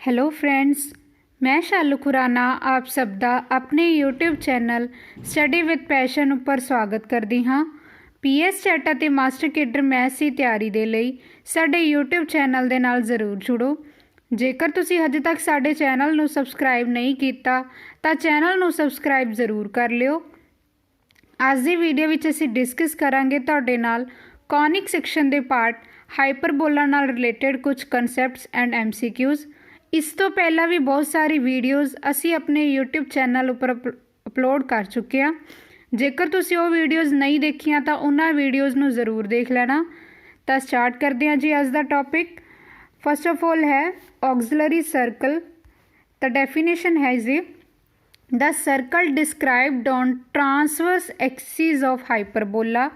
Hello friends, मैं शालू खुराना आप सब ਦਾ ਆਪਣੇ YouTube channel study with passion ਉੱਪਰ ਸਵਾਗਤ ਕਰਦੀ ਹਾਂ। ਪੀਐਸ ਸੈਟ ਅਤੇ ਮਾਸਟਰ ਕੇਡਰ ਮੈਥਸ ਦੀ ਤਿਆਰੀ ਦੇ ਲਈ ਸਾਡੇ YouTube ਚੈਨਲ ਦੇ ਨਾਲ ਜ਼ਰੂਰ ਜੁੜੋ। ਜੇਕਰ ਤੁਸੀਂ ਹਜੇ ਤੱਕ ਸਾਡੇ ਚੈਨਲ ਨੂੰ ਸਬਸਕ੍ਰਾਈਬ ਨਹੀਂ ਕੀਤਾ ਤਾਂ ਚੈਨਲ ਨੂੰ ਸਬਸਕ੍ਰਾਈਬ ਜ਼ਰੂਰ ਕਰ ਲਿਓ। ਅੱਜ ਦੀ ਵੀਡੀਓ ਵਿੱਚ ਅਸੀਂ ਡਿਸਕਸ ਕਰਾਂਗੇ ਤੁਹਾਡੇ ਨਾਲ ਕੌਨਿਕ ਸੈਕਸ਼ਨ ਦੇ ਪਾਰਟ ਹਾਈਪਰਬੋਲਾ ਨਾਲ ਰਿਲੇਟਡ ਕੁਝ ਕਨਸੈਪਟਸ ਐਂਡ MCQs। इस तो पहला भी बहुत सारी वीडियोज़ असी अपने यूट्यूब चैनल उपर अपलोड कर चुके हैं। जेकर तुसी वो वीडियोज़ नहीं देखियां तो उन्होंने वीडियोज़ नू ज़रूर देख लेना। तो स्टार्ट करते हैं जी अज दा टॉपिक। फस्ट ऑफ ऑल है ऑक्सिलरी सर्कल। तो डेफिनेशन है जी the circle described on transverse axis of hyperbola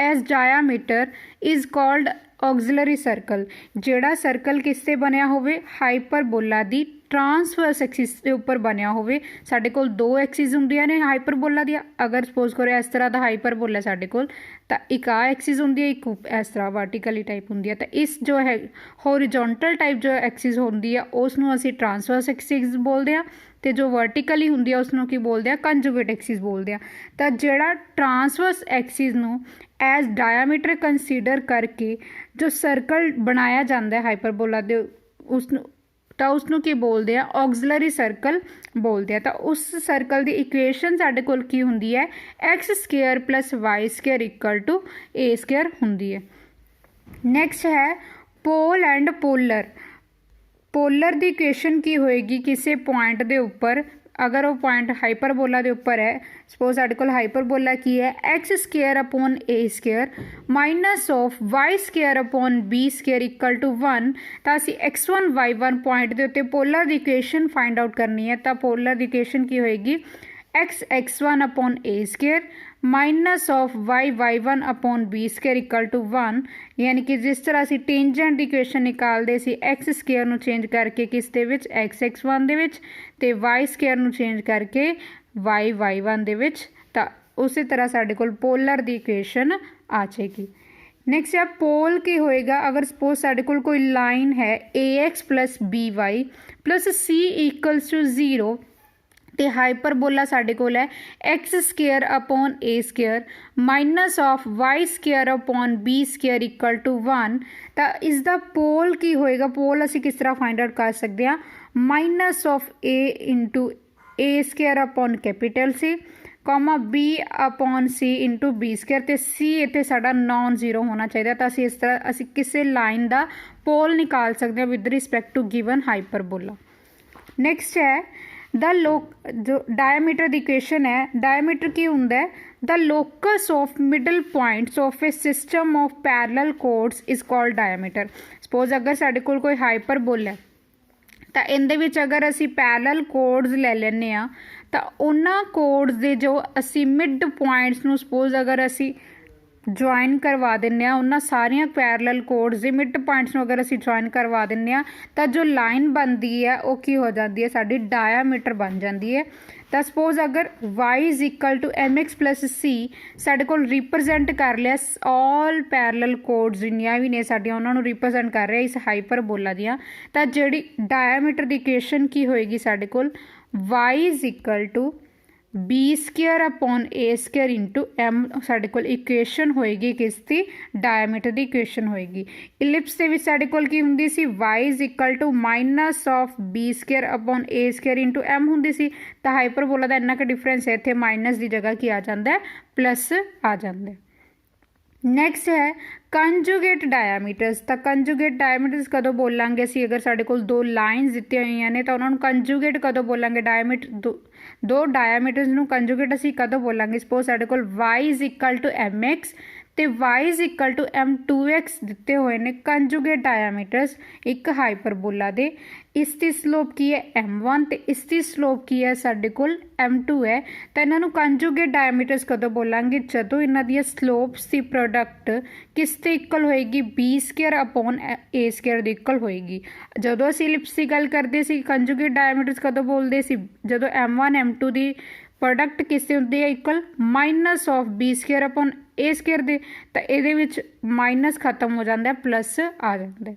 as diameter is called auxiliary circle. जिहड़ा सर्कल किस ते बनिया होवे हाइपरबोला दी ट्रांसवर्स एक्सिस के उपर बनिया होवे। साडे कोल दो एक्सिस हुंदियां ने हाइपरबोला दी। अगर सपोज करो इस तरह दा हाइपरबोला साडे कोल तां एक आ एक्सिस हुंदी है, एक इस तरह वर्टिकली टाइप हुंदी है। तो इस जो है हॉरिजॉन्टल टाइप जो एक्सिस हुंदी है उसनूं असीं ट्रांसवर्स एक्सिस बोलदे आ ते जो वर्टिकली हुंदी है उसनूं की बोलदे आ कंजुगेट एक्सिस बोलदे आ। तां जिहड़ा ट्रांसवर्स एक्सिस नूं एज डायामीटर कंसीडर करके जो सर्कल बनाया जाता है हाइपरबोला दे उसनूं की बोलते हैं ऑक्सिलरी सर्कल बोलते हैं। तो उस सर्कल की इक्वेशन साडे कोल की हुंदी है x square plus y square equal to a square हुंदी है। नैक्सट है पोल एंड पोलर। पोलर की इक्वेशन की होएगी किसी पॉइंट के उपर, अगर वो पॉइंट हाइपरबोला के उपर है। सपोज साडे कोल हाइपरबोला की है x square upon a square minus of y square upon b square equal to 1। तो असी x1 y1 पॉइंट के उत्ते पोलर की इक्वेशन फाइंड आउट करनी है। तो पोलर की इक्वेशन की होएगी x1 upon a square minus of y1 upon b square equal to 1। यानी कि जिस तरह असी टेंजेंट की इक्वेशन निकालते सी एक्स स्केयर नूं चेंज करके किस दे विच x1 दे विच ते वाई स्केयर नूं चेंज करके y1 दे विच। तां उसी तरह साडे कोल पोलर की इक्वेशन आ जाएगी। नैक्सट है पोल की होएगा। अगर सपोज साडे कोल कोई लाइन है AX plus BY plus C equals to 0 तो हाइपरबोला साडे कोल है x square upon a square minus of y square upon b square equal to 1। तो इसका पोल की होएगा, पोल असी किस तरह फाइंड आउट कर सकते हैं minus of a into a square upon capital C comma b upon C into b square. तो C इत्थे साडा नॉन जीरो होना चाहिए। तो असी इस तरह असी किसी लाइन का पोल निकाल सकते हैं with respect to given hyperbola. Next है जो डायमीटर की इक्वेशन है। डायमीटर की होंदा है the locus of middle points of A system of parallel codes is called diameter. Suppose अगर साडे कोल कोई हाइपरबोला है तो इहदे विच अगर असी पैरेलल कोड्स ले लैने आ तो उन्हां कोड्स दे जो असी मिड पॉइंट्स नूं सपोज अगर असी ज्वाइन करवा दें उन्होंने सारिया पैरेलल कोड्स के मिड पॉइंट्स अगर असी ज्वाइन करवा दें तो जो लाइन बनती है वो की हो जाती है साड़ी डायामीटर बन जाती है। तो सपोज अगर y is equal to MX plus C साढ़े को रिप्रजेंट कर लिया ऑल पैरेलल कोड्स जिन्नियां भी ने साडियां उन्होंने रिप्रजेंट कर रहा इस हाइपरबोला दियां। तो जिहड़ी डायामीटर की इक्वेशन की होएगी साढ़े को y is equal to b square upon a square into m साढ़े कोल इक्वेशन होएगी किसकी डायमीटर की इक्वेशन होएगी। इलिप्स के विच साढ़े कोल की हुंदी सी y is equal to minus of b square upon a square into m हुंदी सी। तो हाइपरबोला का इन्ना क डिफरेंस है, इत्थे माइनस की जगह की आ जाता है प्लस आ जाता है। नैक्सट है कंजुगेट डायामीटर्स। तो कंजुगेट डायामीटर्स कदों बोलांगे असीं अगर साढ़े कोल दो लाइनस दित्ती हुई ने तो उन्होंने कंजुगेट कदों बोलांगे डायामीटर दो डायामीटर्स नूं कंजुगेट असीं कदों बोलांगे। सपोज साढ़े कोल y is equal to MX तो y is equal to M2X दिते हुए ने कंजुगेट डायामीटर्स एक हाइपरबोला दे। इसकी स्लोप की है M1 तो इसकी स्लोप की है साढ़े कोल M2 है। तो इन्हों कंजुगेट डायामीटर्स कदों बोलांगे जदों इन्हां दी स्लोप्स की प्रोडक्ट किस ते इक्वल होएगी B square upon A square the equal होएगी। जदों असीं इलिप्स की गल करदे सी कंजुगेट डायामीटर्स कदों बोलदे सी जदों M1 M2 दी प्रोडक्ट किस ते हुंदी है equal minus of B square upon A square दे। तो इहदे विच माइनस खत्म हो जाता है प्लस आ जाता है।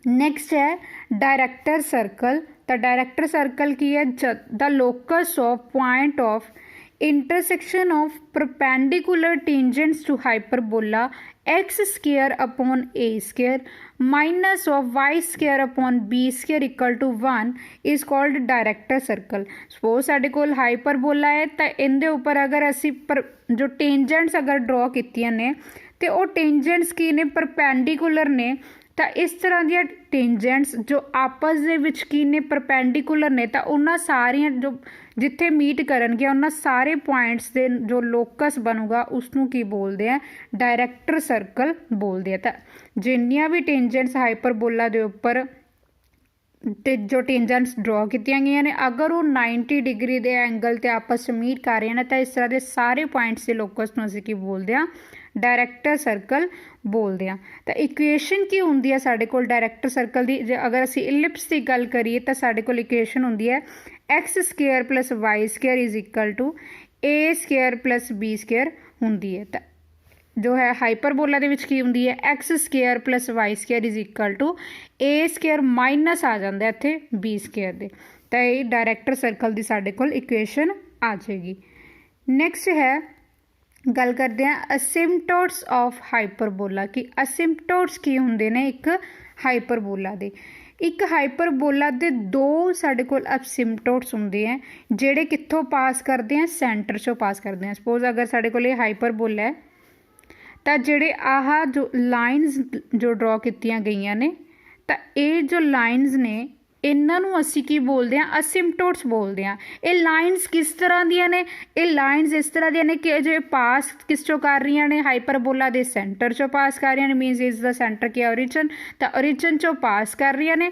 नेक्स्ट है डायरेक्टर सर्कल। तो डायरेक्टर सर्कल की है the locus of point of intersection of perpendicular tangents to hyperbola x square upon a square minus of y square upon b square equal to 1 is called director circle. Suppose साडे कोल hyperbola है तो इनके उपर अगर असी जो tangents अगर ड्रॉ कीतियां ने तो वो टेंजेंट्स की ने परपेंडिकुलर ने, तो इस तरह दी टेंजेंट्स जो आपस दे विच की ने परपेंडिकुलर ने, तो उन्होंने सारिया जो जिथे मीट करनगे उन्होंने सारे पॉइंट्स दे जो लोकस बनूगा उसनों की बोलते हैं डायरेक्टर सर्कल बोलते हैं। तो जिन्नियां भी टेंजेंट्स हाइपरबोला दे उपर जो टेंजेंट्स ड्रॉ कीतियां गई ने अगर वो 90 डिग्री के एंगल ते आपस में मीट कर रहे हैं तो इस तरह के सारे पॉइंट्स के लोकस नूं असीं की बोलते हैं डायरेक्टर सर्कल बोलते हैं। तो इक्वेशन की होंदी है साडे कोल डायरेक्टर सर्कल की, जे अगर असीं इलिप्स की गल करिए तो साडे कोल इक्वेशन होंदी है x square plus y square is equal to a square plus b square होंदी है। तो जो है हाइपरबोला दे विच की होंदी है x square plus y square is equal to a square minus आ जाता है इत्थे बी स्क्वायर दे। तो ये डायरेक्टर सर्कल की साडे कोल इक्वेशन आ जाएगी। नैक्सट है गल करते हैं असिम्पटोट्स ऑफ हाइपरबोला की असिम्पटोट्स की होंदे ने एक हाइपरबोला दे। एक हाइपरबोला दे दो साडे कोल असिम्पटोट्स होंदे हैं जेड़े कित्थों पास करते हैं सेंटर चों पास करते हैं। सपोज अगर साडे कोल ये हाइपरबोला है तो जेड़े आह जो लाइनस जो ड्रॉ कीतियां गईयां ने तो ये जो लाइनस ने इन्हों असी की बोलते हैं असिम्पटोट्स बोलते हैं। ये लाइनस किस तरह दियां ने, ये लाइनस इस तरह दियां ने कि जो पास किस चो कर रही ने हाइपरबोला दे सेंटर चो पास कर रही ने, मीनस इज द सेंटर की ओरिजिन, तो ओरिजिन चो पास कर रही ने।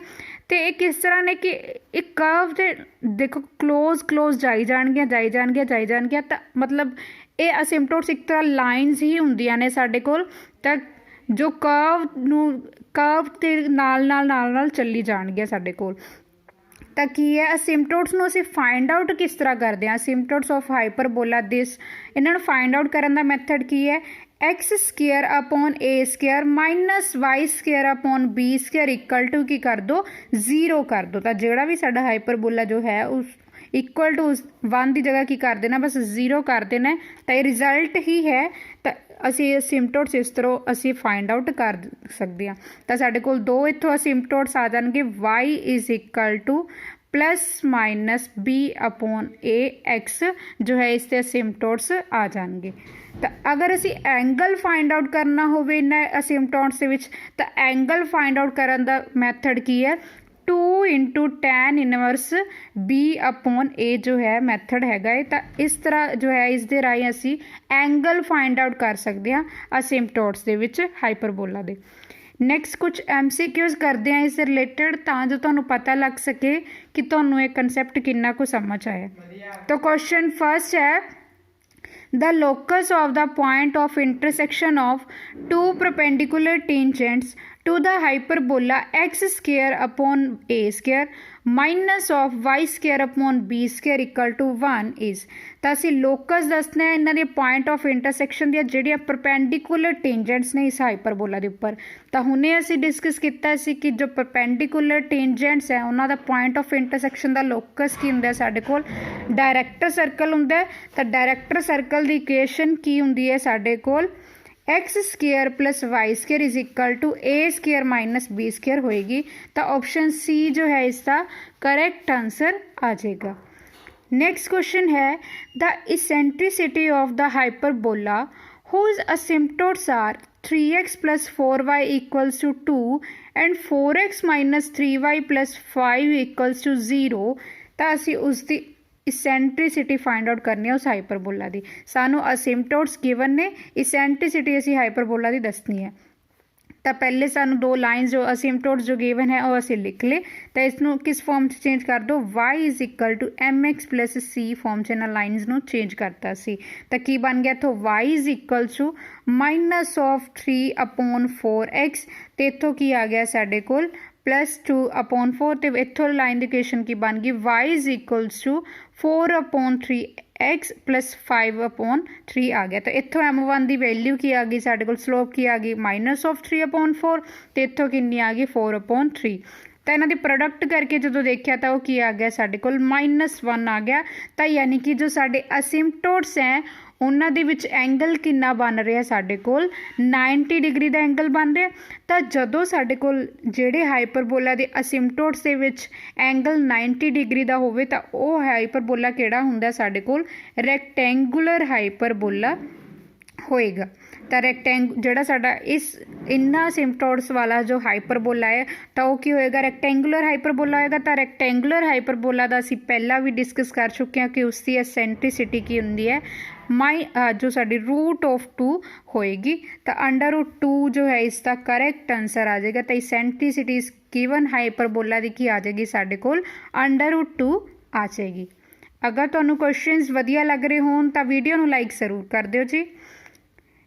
तो ये किस तरह ने कि एक कर्व दे देखो क्लोज क्लोज जाई जाणगियां जाई जाणगियां जाई जाणगियां, तो मतलब ये असिम्पटोट्स एक तरह लाइनस ही होंदियां ने साडे कोल, तो जो कर्व के नाल चली जाणगियां साडे कोल। तो की है असिम्पटोट्स नूं असीं फाइंड आउट किस तरह करते हैं असिम्पटोट्स ऑफ हाइपरबोला दिस, इन्होंने फाइंड आउट करने का मैथड की है x square upon a square minus y square upon b square equal to की कर दो 0 कर दो। तो जोड़ा भी साडा हाइपरबोला जो है उस इक्वल टू 1 की जगह की कर देना बस 0 कर देना, तो ये रिजल्ट ही है। तो असी असिम्पटोट्स इस तरह असी फाइंड आउट कर सकते हैं। तो साडे कोल दो इत्थों असिम्पटोट्स आ जाएंगे y is equal to plus minus b upon a x जो है इससे असिम्पटोट्स आ जाएंगे। तो अगर असी एंगल फाइंड आउट करना हो इन्हें असिम्पटोट्स के विच, तो एंगल फाइंड आउट करने का मैथड की है 2 × tan इनवर्स बी अपॉन ए जो है मैथड हैगा है। तो इस तरह जो है इस दे राही असी एंगल फाइंड आउट कर सकते हैं असिम्पटोट्स दे विच हाइपरबोला दे। नैक्सट कुछ MCQs करते हैं इस रिलेटेड तां जो तुहानूं पता लग सके कि तुहानूं ये कंसैप्ट कितना कुछ समझ आया। तो क्वेश्चन फर्स्ट है the locus of the point of intersection of two perpendicular tangents to the hyperbola x square upon a square minus of y square upon b square equal to 1 is। तो असी locus दसना है इन्होंने point of intersection दी जिहड़ियां perpendicular tangents ने इस hyperbola के उपर। तो हुणे असी डिस्कस किया कि जो परपेंडिकुलर टेंजेंट्स है उन्हों का पॉइंट ऑफ इंटरसेक्शन का लोकस की हुंदा साडे कोल डायरेक्टर सर्कल हुंदा। तो डायरेक्टर सर्कल की इक्वेशन की हुंदी है साडे कोल x square plus y square is equal to a square minus b square होएगी। तो ऑप्शन सी जो है इसका करेक्ट आंसर आ जाएगा। नेक्स्ट क्वेश्चन है the eccentricity of the hyperbola whose asymptotes are 3x plus 4y equals to 2 and 4x minus 3y plus 5 equals to 0। तो असी उसकी इसेंट्रिसिटी फाइंड आउट करनी है उस हाइपरबोला की। सानू असिम्पटोट्स गिवन ने, इसेंट्रिसिटी असी हाइपरबोला की दसनी है। तो पहले सानू दो लाइन्स जो असिम्पटोट्स जो गिवन है वह असी लिख ले। तो इसनों किस फॉर्म से चेंज कर दो y is equal to mx plus c form से इन्होंने लाइन्स नू चेंज करता सी। तो की बन गया तो y is equal to minus of 3 upon 4x। तो इतों की आ गया साडे कोल +2/4 ਤੇ ਇੱਥੋਂ ਲਾਈਨ ਦੀ ਇਕੁਏਸ਼ਨ ਕੀ ਬਣ ਗਈ y is equals to 4/3x + 5/3 ਆ ਗਿਆ। ਤਾਂ ਇੱਥੋਂ m1 ਦੀ ਵੈਲਿਊ ਕੀ ਆ ਗਈ ਸਾਡੇ ਕੋਲ, ਸਲੋਪ ਕੀ ਆ ਗਈ -3/4 ਤੇ ਇੱਥੋਂ ਕਿੰਨੀ ਆ ਗਈ 4/3। ਤਾਂ ਇਹਨਾਂ ਦੀ ਪ੍ਰੋਡਕਟ ਕਰਕੇ ਜਦੋਂ ਦੇਖਿਆ ਤਾਂ ਉਹ ਕੀ ਆ ਗਿਆ ਸਾਡੇ ਕੋਲ -1 ਆ ਗਿਆ। ਤਾਂ ਯਾਨੀ ਕਿ ਜੋ ਸਾਡੇ ਅਸਿਮਟੋਟਸ ਹੈ ਉਹਨਾਂ ਦੇ ਵਿੱਚ ਐਂਗਲ ਕਿੰਨਾ ਬਣ ਰਿਹਾ ਸਾਡੇ ਕੋਲ 90 ਡਿਗਰੀ ਦਾ ਐਂਗਲ ਬਣ ਰਿਹਾ। ਤਾਂ ਜਦੋਂ ਸਾਡੇ ਕੋਲ ਜਿਹੜੇ ਹਾਈਪਰਬੋਲਾ ਦੇ ਅਸਿਮਟੋਟਸ ਦੇ ਵਿੱਚ ਐਂਗਲ 90 ਡਿਗਰੀ ਦਾ ਹੋਵੇ ਤਾਂ ਉਹ ਹਾਈਪਰਬੋਲਾ ਕਿਹੜਾ ਹੁੰਦਾ ਸਾਡੇ ਕੋਲ, ਰੈਕਟੈਂਗੂਲਰ ਹਾਈਪਰਬੋਲਾ ਹੋਏਗਾ। ਤਾਂ ਜਿਹੜਾ ਸਾਡਾ ਇਸ ਇੰਨਾ ਅਸਿਮਟੋਟਸ ਵਾਲਾ ਜੋ ਹਾਈਪਰਬੋਲਾ ਹੈ ਤਾਂ ਉਹ ਕੀ ਹੋਏਗਾ, ਰੈਕਟੈਂਗੂਲਰ ਹਾਈਪਰਬੋਲਾ ਹੋਏਗਾ। ਤਾਂ ਰੈਕਟੈਂਗੂਲਰ ਹਾਈਪਰਬੋਲਾ ਦਾ ਅਸੀਂ ਪਹਿਲਾਂ ਵੀ ਡਿਸਕਸ ਕਰ ਚੁੱਕੇ ਹਾਂ ਕਿ ਉਸ ਦੀ ਐਸੈਂਟ੍ਰਿਸਿਟੀ ਕੀ ਹੁੰਦੀ ਹੈ, ਜੋ ਸਾਡੀ √2 ਹੋਏਗੀ। ਤਾਂ √2 ਜੋ ਹੈ ਇਸ ਦਾ ਕਰੈਕਟ ਆਂਸਰ ਆ ਜਾਏਗਾ। ਤਾਂ ਐਸੈਂਟ੍ਰਿਸਿਟੀ ਇਸ ਗਿਵਨ ਹਾਈਪਰਬੋਲਾ ਦੀ ਕੀ ਆ ਜਾਏਗੀ ਸਾਡੇ ਕੋਲ, √2 ਆ ਜਾਏਗੀ। ਅਗਰ ਤੁਹਾਨੂੰ ਕੁਐਸਚਨਸ ਵਧੀਆ ਲੱਗ ਰਹੇ ਹੋਣ ਤਾਂ ਵੀਡੀਓ ਨੂੰ ਲਾਈਕ ਜ਼ਰੂਰ ਕਰ ਦਿਓ ਜੀ।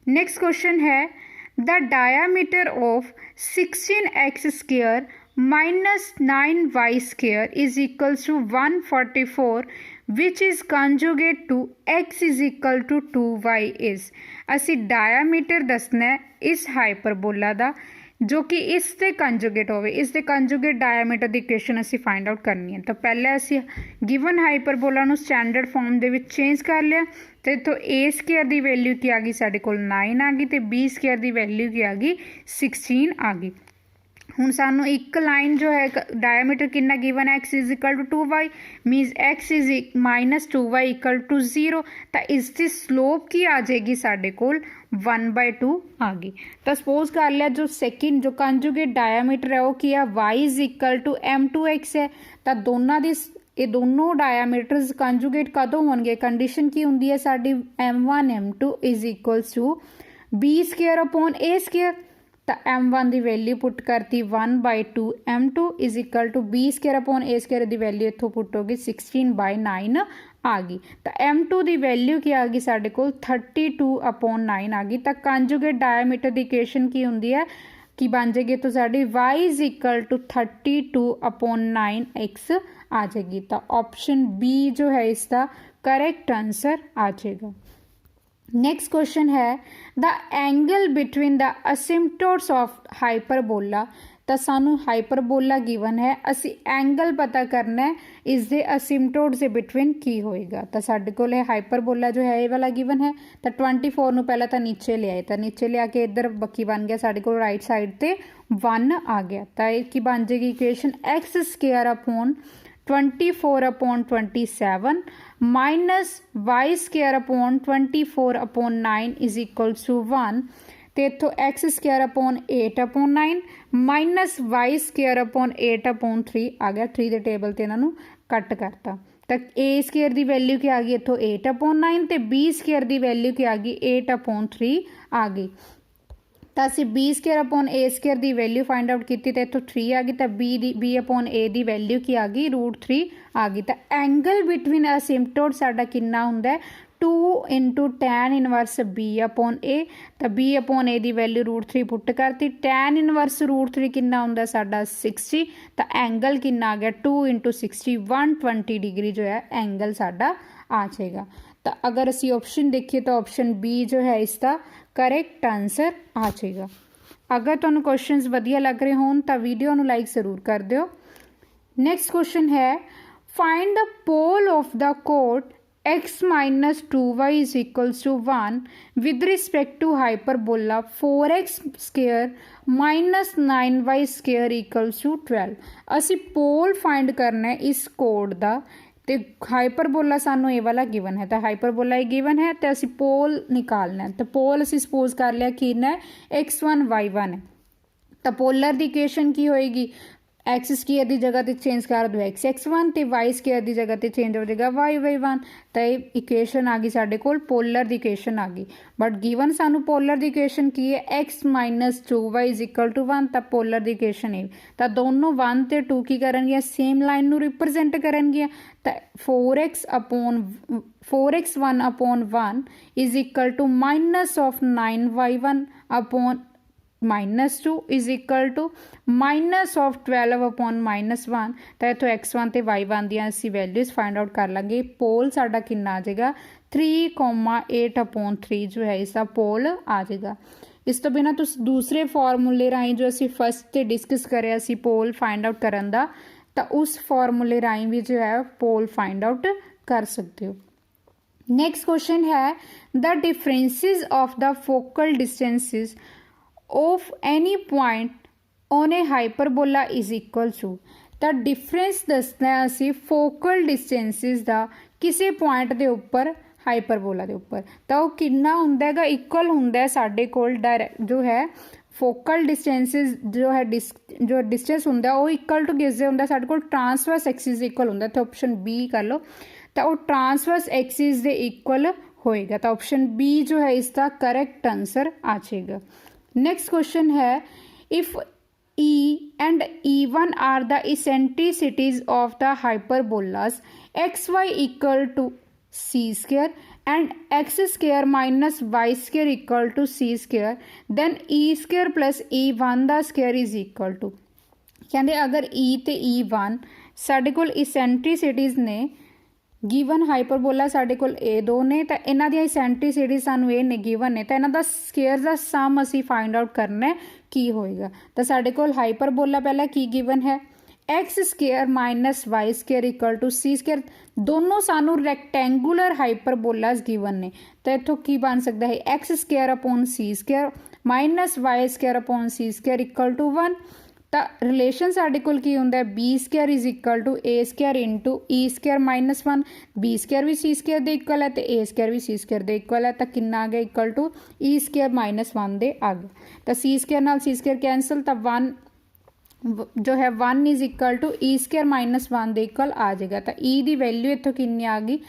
ਨੈਕਸਟ ਕੁਐਸਚਨ ਹੈ, ਦ diameter of 16x² - 9y² is equals to 144 which is conjugate to x is equal to 2y is। ਅਸੀਂ ਡਾਇਆਮੀਟਰ ਦੱਸਣਾ ਇਸ ਹਾਈਪਰਬੋਲਾ ਦਾ ਜੋ ਕਿ ਇਸ ਦੇ ਕੰਜੂਗੇਟ ਹੋਵੇ। ਇਸ ਦੇ ਕੰਜੂਗੇਟ ਡਾਇਆਮੀਟਰ ਦੀ ਇਕੁਏਸ਼ਨ ਅਸੀਂ ਫਾਈਂਡ ਆਊਟ ਕਰਨੀ ਹੈ। ਤਾਂ ਪਹਿਲਾਂ ਅਸੀਂ ਗਿਵਨ ਹਾਈਪਰਬੋਲਾ ਨੂੰ ਸਟੈਂਡਰਡ ਫਾਰਮ ਦੇ ਵਿੱਚ ਚੇਂਜ ਕਰ ਲਿਆ। ਤੇ ਇੱਥੋਂ a² ਦੀ ਵੈਲਿਊ ਕੀ ਆ ਗਈ ਸਾਡੇ ਕੋਲ 9 ਆ ਗਈ ਤੇ b² ਦੀ ਵੈਲਿਊ ਕੀ ਆ ਗਈ 16 ਆ ਗਈ। ਹੁਣ ਸਾਨੂੰ ਇੱਕ ਲਾਈਨ ਜੋ ਹੈ ਡਾਇਆਮੀਟਰ ਕਿੰਨਾ given x is equal to 2y means x is -2y equal to 0। ਤਾਂ ਇਸ ਦੀ ਸਲੋਪ ਕੀ ਆ ਜਾਏਗੀ ਸਾਡੇ ਕੋਲ 1/2 ਆ ਗਈ। ਤਾਂ ਸਪੋਜ਼ ਕਰ ਲਿਆ ਜੋ ਸੈਕਿੰਡ ਜੋ ਕੰਜੂਗੇਟ ਡਾਇਆਮੀਟਰ ਹੈ ਉਹ ਕੀ ਆ, y is equal to m2x ਹੈ। ਤਾਂ ਦੋਨਾਂ ਦੀ ਇਹ ਦੋਨੋਂ ਡਾਇਆਮੀਟਰਸ ਕੰਜੂਗੇਟ ਕਦੋਂ ਹੋਣਗੇ, ਕੰਡੀਸ਼ਨ ਕੀ ਹੁੰਦੀ ਹੈ ਸਾਡੀ m1 m2 is equals to b²/a²। ਤਾਂ m1 ਦੀ ਵੈਲਿਊ ਪੁੱਟ ਕਰਤੀ 1/2 m2 is equal to b²/a² ਦੀ ਵੈਲਿਊ ਇੱਥੋਂ ਪੁੱਟ ਹੋ ਗਈ 16/9 ਆ ਗਈ। ਤਾਂ m2 ਦੀ ਵੈਲਿਊ ਕੀ ਆ ਗਈ ਸਾਡੇ ਕੋਲ 32/9 ਆ ਗਈ। ਤਾਂ ਕੰਜੂਗੇਟ ਡਾਇਆਮੀਟਰ ਦੀ ਇਕੁਏਸ਼ਨ ਕੀ ਹੁੰਦੀ ਹੈ, ਕੀ ਬਣ ਜਾਏਗੀ ਤਾਂ ਸਾਡੀ y is equal to 32/9x ਆ ਜਾਏਗੀ। ਤਾਂ ਆਪਸ਼ਨ B ਜੋ ਹੈ ਇਸ ਦਾ ਕਰੈਕਟ ਆਂਸਰ ਆ ਜਾਏਗਾ। ਨੈਕਸਟ ਕੁਐਸਚਨ ਹੈ, ਦ ਐਂਗਲ ਬਿਟਵੀਨ ਦ ਅਸਿਮਟੋਟਸ ਆਫ ਹਾਈਪਰਬੋਲਾ। ਤਾਂ ਸਾਨੂੰ ਹਾਈਪਰਬੋਲਾ ਗਿਵਨ ਹੈ, ਅਸੀਂ ਐਂਗਲ ਪਤਾ ਕਰਨਾ ਹੈ ਇਸ ਦੇ ਅਸਿਮਟੋਟਸ ਦੇ ਬਿਟਵੀਨ ਕੀ ਹੋਏਗਾ। ਤਾਂ ਸਾਡੇ ਕੋਲ ਇਹ ਹਾਈਪਰਬੋਲਾ ਜੋ ਹੈ ਇਹ ਵਾਲਾ ਗਿਵਨ ਹੈ। ਤਾਂ 24 ਨੂੰ ਪਹਿਲਾਂ ਤਾਂ ਨੀਚੇ ਲਿਆਏ, ਤਾਂ ਨੀਚੇ ਲਿਆ ਕੇ ਇੱਧਰ ਬਾਕੀ ਬਣ ਗਿਆ ਸਾਡੇ ਕੋਲ ਰਾਈਟ ਸਾਈਡ ਤੇ 1 ਆ ਗਿਆ। ਤਾਂ ਇਹ ਕੀ ਬਣ ਜਾਏਗੀ equation x² 24/27 minus y² 24/9 is equals to 1। ਤੇ ਇੱਥੋਂ x² 8/9 ਮਾਈਨਸ y² 8/3 ਆ ਗਿਆ। 3 ਦੇ ਟੇਬਲ ਤੇ ਇਹਨਾਂ ਨੂੰ ਕੱਟ ਕਰਤਾ। ਤਾਂ a² ਦੀ ਵੈਲਿਊ ਕੀ ਆ ਗਈ ਇੱਥੋਂ 8/9 ਤੇ b² ਦੀ ਵੈਲਿਊ ਕੀ ਆ ਗਈ 8/3 ਆ ਗਈ। ਤਾਂ ਅਸੀਂ b²/a² ਦੀ ਵੈਲਿਊ ਫਾਈਂਡ ਆਊਟ ਕੀਤੀ ਤੇ ਇੱਥੋਂ 3 ਆ ਗਈ। ਤਾਂ b/a ਦੀ ਵੈਲਿਊ ਕੀ ਆ ਗਈ √3 ਆ ਗਈ। ਤਾਂ ਐਂਗਲ ਬਿਟਵੀਨ ਅਸਿਮਟੋਟ ਸਾਡਾ ਕਿੰਨਾ ਹੁੰਦਾ ਹੈ 2 × tan ਇਨਵਰਸ b/a। ਤਾਂ b/a ਦੀ ਵੈਲਿਊ √3 ਪੁੱਟ ਕਰਤੀ। tan ਇਨਵਰਸ √3 ਕਿੰਨਾ ਹੁੰਦਾ ਸਾਡਾ 60। ਤਾਂ ਐਂਗਲ ਕਿੰਨਾ ਆ ਗਿਆ 2 × 60 120 ਡਿਗਰੀ ਜੋ ਹੈ ਐਂਗਲ ਸਾਡਾ ਆ ਜਾਏਗਾ। ਤਾਂ ਅਗਰ ਅਸੀਂ ਆਪਸ਼ਨ ਦੇਖੀਏ ਤਾਂ ਆਪਸ਼ਨ B ਜੋ ਹੈ ਇਸ ਦਾ ਕਰੈਕਟ ਆਂਸਰ ਆ ਜਾਏਗਾ। ਅਗਰ ਤੁਹਾਨੂੰ ਕੁਐਸਚਨਸ ਵਧੀਆ ਲੱਗ ਰਹੇ ਹੋਣ ਤਾਂ ਵੀਡੀਓ ਨੂੰ ਲਾਈਕ ਜ਼ਰੂਰ ਕਰ ਦਿਓ। ਨੈਕਸਟ ਕੁਐਸਚਨ ਹੈ, find the pole of the ਕੋਡ x - 2y is equals to 1 with respect to hyperbola 4x² minus 9y² equals to 12। ਅਸੀਂ ਪੋਲ ਫਾਈਂਡ ਕਰਨਾ ਹੈ ਇਸ ਕੋਡ ਦਾ ਤੇ ਹਾਈਪਰਬੋਲਾ ਸਾਨੂੰ ਇਹ ਵਾਲਾ ਗਿਵਨ ਹੈ। ਤਾਂ ਹਾਈਪਰਬੋਲਾ ਇਹ ਗਿਵਨ ਹੈ ਤੇ ਅਸੀਂ ਪੋਲ ਨਿਕਾਲਣਾ ਹੈ। ਤਾਂ ਪੋਲ ਅਸੀਂ ਸਪੋਜ਼ ਕਰ ਲਿਆ ਕਿ ਨਾ x1 y1 ਹੈ। ਤਾਂ ਪੋਲਰ ਦੀ ਇਕੁਏਸ਼ਨ ਕੀ ਹੋਏਗੀ, x² ਦੀ ਜਗ੍ਹਾ ਤੇ ਚੇਂਜ ਕਰ ਦਿਓ x1 ਤੇ y² ਦੀ ਜਗ੍ਹਾ ਤੇ ਚੇਂਜ ਹੋ ਜਾਏਗਾ y1। ਤਾਂ ਇਹ ਇਕੁਏਸ਼ਨ ਆ ਗਈ ਸਾਡੇ ਕੋਲ ਪੋਲਰ ਦੀ ਇਕੁਏਸ਼ਨ ਆ ਗਈ। ਬਟ ਗਿਵਨ ਸਾਨੂੰ ਪੋਲਰ ਦੀ ਇਕੁਏਸ਼ਨ ਕੀ ਹੈ x - 2y = 1। ਤਾਂ ਪੋਲਰ ਦੀ ਇਕੁਏਸ਼ਨ ਇਹ ਤਾਂ ਦੋਨੋਂ 1 ਤੇ 2 ਕੀ ਕਰਨਗੀਆਂ ਸੇਮ ਲਾਈਨ ਨੂੰ ਰਿਪਰੈਜ਼ੈਂਟ ਕਰਨਗੀਆਂ। ਤਾਂ 4x1/1 is equal to -9y1 -2 is equal to -12 upon -1। तो इतों x1 ਤੇ y1 ਦੀਆਂ ਅਸੀਂ वैल्यूज़ फाइंड आउट कर लाਂਗੇ। पोल साडा कितना आ जाएगा 3,8 अपॉन 3 जो है इसका पोल आ जाएगा। इस तो बिना तुस दूसरे फॉर्मूले राही जो असी फस्ट ते डिस्कस करे असी पोल फाइंड आउट करन दा, तो उस फॉर्मूले राही भी जो है पोल फाइंड आउट कर सकते हो। नेक्स्ट क्वेश्चन है the differences of the focal distances of any point on a hyperbola is equal to. तो डिफरेंस दसना है असी फोकल डिस्टेंसिस का किसी पॉइंट के उपर हाइपरबोला के उपर, तो वह कितना हुंदा इक्वल हुंदा साडे कोल डायरैक्ट जो है फोकल डिस्टेंसिस जो है जो डिस्टेंस हुंदा वो इक्वल टू किससे हुंदा साडे कोल ट्रांसवर्स एक्सिस इक्वल हुंदा। तो ऑप्शन बी कर लो, तो वो ट्रांसवर्स एक्सिस के इक्वल होएगा। तो ऑप्शन बी जो है इसका करेक्ट आंसर आ जाएगा। नेक्स्ट क्वेश्चन है if E and E1 are the eccentricities of the hyperbolas xy equal to c square and x square minus y square equal to c square, then E square plus E1 the square is equal to। ਕਹਿੰਦੇ अगर E ਤੇ E1 ਸਾਡੇ ਕੋਲ eccentricities ਨੇ given hyperbola साडे कोल ए दो ने, तो इन्हां दी एसेंट्रीसिटीज सानू ए ने गिवन ने, तो इन्हां दा स्केयर दा सम असी फाइंड आउट करना है की होएगा। तो साडे कोल हाइपरबोला पहला की गिवन है x square minus y square equal to c square, दोनों सानू रैक्टेंगुलर हाइपरबोलाज गिवन ने। तो इत्थों की बन सकता है x square upon c square minus y square upon c square equal to 1। तो रिलेशन साडे कोल की हुंदा है b square is equal to a square into e square minus 1। B square भी सी स्केयर दे इक्वल है तो ए स्केयर भी सी स्केयर दे इक्वल है, तो कितना आ गया equal to e square minus 1 दे आ गया। तो सी स्केयर नाल सी स्केयर कैंसल, तो 1 जो है 1 is equal to e square minus 1 दे इक्वल आ जाएगा। तो ई की वैल्यू इत्थों कितनी आ गई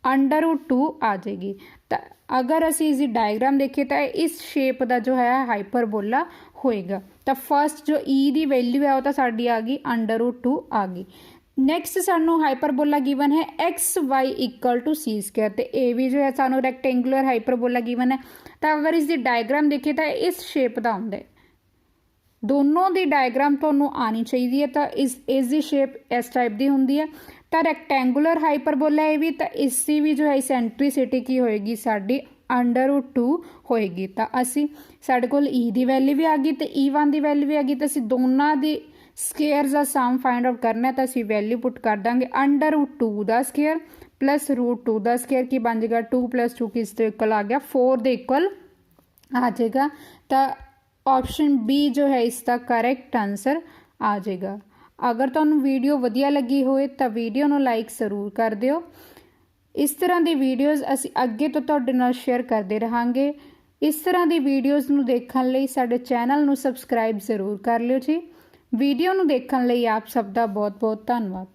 √2 आ जाएगी। तो अगर असी इसकी डायग्राम देखिए तो इस शेप का जो है हाइपरबोला होएगा। तो फर्स्ट जो ई की वैल्यू है वो तो साड़ी आ गई √2 आ गई। नैक्सट सानू हाइपरबोला गिवन है x y equal to c square, तो ए भी जो है सानू रैक्टेंगुलर हाइपरबोला गिवन है। तो अगर इसकी डायग्राम देखिए तो इस शेप का होंदा है, दोनों की डायग्राम तुहानू आनी चाहिए। तो इसकी शेप इस टाइप की होंदी है। तो रैक्टेंगुलर हाइपरबोला है भी, तो इसकी भी जो है एसेंट्रीसिटी की होएगी साडी √2 होएगी। तो असी साडे कोल ई की वैल्यू भी आ गई तो E1 की वैल्यू भी आ गई, तो असी दोनों की स्केयर का सम फाइंड आउट करना है। तो असी वैल्यू पुट कर देंगे √2 का स्केयर प्लस √2 का स्केयर की बन जाएगा 2 + 2 किस दे इक्वल आ गया 4 दे इक्वल आ जाएगा। तो ऑप्शन बी जो है इसका करेक्ट आंसर आ जाएगा। अगर तुहानू वीडियो वधिया लगी होए तो वीडियो नू लाइक जरूर कर दिओ। इस तरह की वीडियोज़ असी अगे तो तुहाडे नाल शेयर करते रहांगे। इस तरह की वीडियोज़ नू देखण लई साडे चैनल नू सबसक्राइब जरूर कर लिओ जी। वीडियो नू देखण लई आप सब दा बहुत बहुत धन्नवाद।